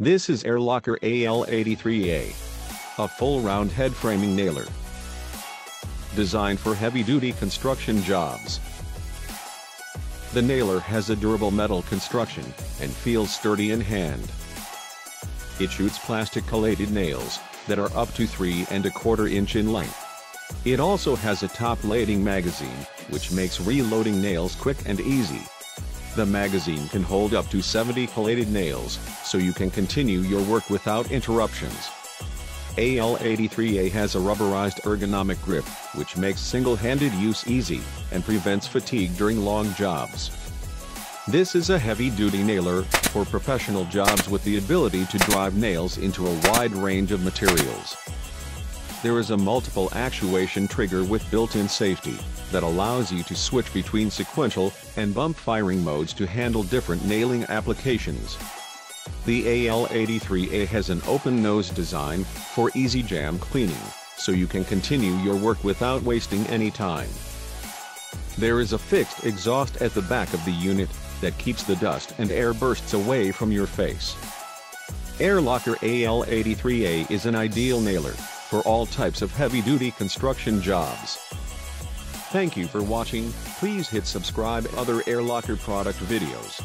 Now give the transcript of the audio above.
This is AirLocker AL83A, a full round head framing nailer. Designed for heavy-duty construction jobs. The nailer has a durable metal construction and feels sturdy in hand. It shoots plastic collated nails that are up to 3 1/4 inch in length. It also has a top-loading magazine, which makes reloading nails quick and easy. The magazine can hold up to 70 collated nails, so you can continue your work without interruptions. AL83A has a rubberized ergonomic grip, which makes single-handed use easy and prevents fatigue during long jobs. This is a heavy-duty nailer for professional jobs with the ability to drive nails into a wide range of materials. There is a multiple actuation trigger with built-in safety that allows you to switch between sequential and bump firing modes to handle different nailing applications. The AL83A has an open nose design for easy jam cleaning, so you can continue your work without wasting any time. There is a fixed exhaust at the back of the unit that keeps the dust and air bursts away from your face. AirLocker AL83A is an ideal nailer for all types of heavy-duty construction jobs. Thank you for watching. Please hit subscribe. Other AirLocker product videos.